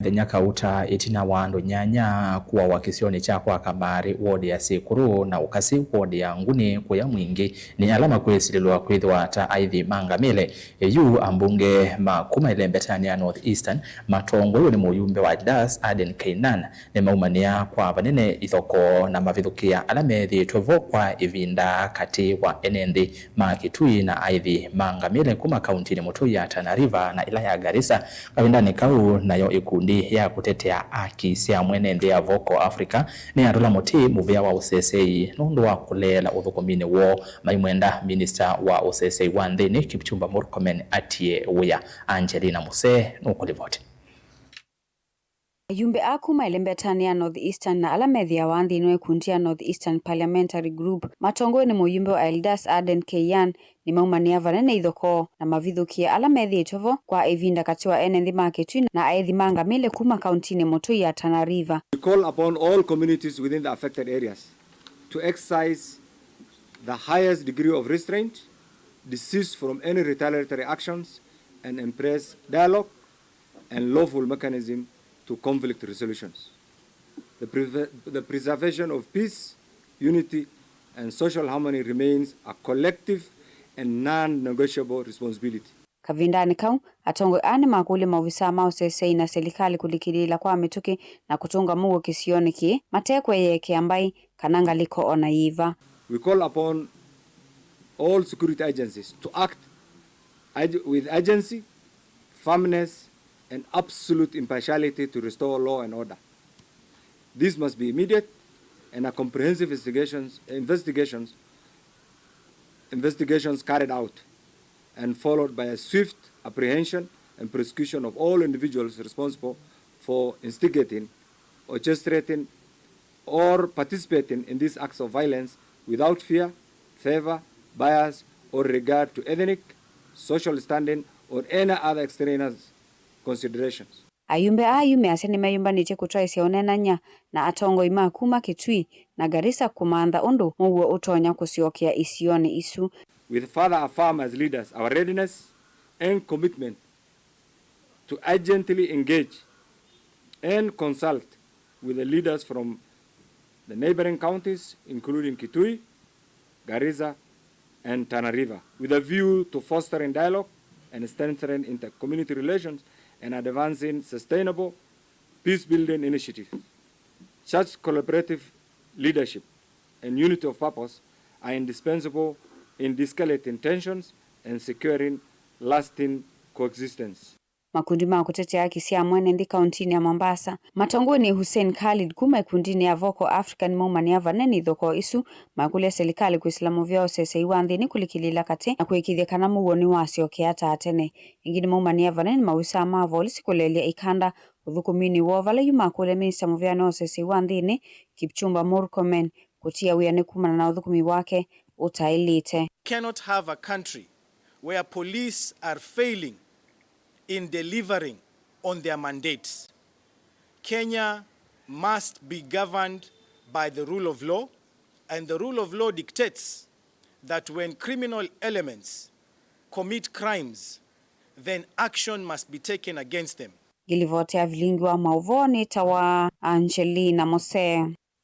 Mithenya Kauta, Itina wa Andu, Nyaanya, Kuawa, Kisioni cha Kamari, wodi ya Tseikuru na Ukasi, wodi ya Nguni, Kuya Mwingi ni alama Makwisililwa Kwithiwa ta Aithi Ngamile Ambunge Kuma Ilembetani North Eastern Matongoewe ni Muyumbe wa Eldas Aden Keynan Nimaumania kwa Vanene Ithokoo na Mavithukia Methiitwe kwa ivinda kati wa enendi Makwisililwa na Aithi Ngamile Kuma kaunti ni mutu ya Tana River na ila ya Garissa kavindani kau nayo ikundi ya kutetea haki cia mwenende ya Voko Africa ni andula muti muvia wa usesei nundu wa kulela uthukumini wo maimwenda minister wa usesei wa nthini Kipchumba Murkomen atie uya Angelina Muse nukulivoti. Ayumbe Kuma Ilembetani North Eastern na alamethia wa nthini kundia North Eastern Parliamentary Group Matongoewe ni Muyumbe wa Eldas Aden Keynan Nimaumania Vanene Ithokoo na Mavithukia Methiitwe kwa ivinda kati wa enendi Makwisililwa na Aithi Ngamile Kuma kaunti ni mutu ya Tana River. We call upon all communities within the affected areas to exercise the highest degree of restraint, desist from any retaliatory actions, and embrace dialogue and lawful mechanism to conflict resolutions. The preservation of peace, unity, and social harmony remains a collective and non-negotiable responsibility. Kavindani kau atongo ane makuli maofisa mausesei na serikali kulikilila kwa mituki na kutunga mugo Kisioni ki matekwe yeke ambai kananga liko ona iva. We call upon all security agencies to act with urgency, firmness, and absolute impartiality to restore law and order. This must be immediate and a comprehensive investigations carried out and followed by a swift apprehension and prosecution of all individuals responsible for instigating, orchestrating, or participating in these acts of violence without fear, favor, bias, or regard to ethnic, social standing, or any other extraneous considerations. Ayumbe aseni mayumbanite kutraisi onenanya na atongo ima Kuma kitui na Garissa kumanda undu muwe utonya kusiokia isioni isu. We further affirm as leaders our readiness and commitment to urgently engage and consult with the leaders from the neighboring counties including Kitui, Garissa, and Tana River with a view to fostering dialogue and strengthening inter-community relations and advancing sustainable peace-building initiatives. Such collaborative leadership and unity of purpose are indispensable in de-escalating tensions and securing lasting coexistence. Makundi kutetea haki cia mwenende kauntini ya Mombasa Matongoewe ni Hussein Khalid Kuma kundini ya Voko African Nimaumania Vanene Ithokoo isu makule serikali kuislamu vya usesei wa nthini kulikilila kati na kuikithia kana muwoni wasio kiata atene ingini Nimaumania Vanene mawisa mavolisi kulelia ikanda uthukumini wo vala yumakule minister muvya no usesei wa nthini Kipchumba Murkomen kutia wiyane kumana na uthukumi wake utailite. Cannot have a country where police are failing in delivering on their mandates. Kenya must be governed by the rule of law, and the rule of law dictates that when criminal elements commit crimes, then action must be taken against them. Gilivotea vilingi wa mauvoni tawa Angelina Muse.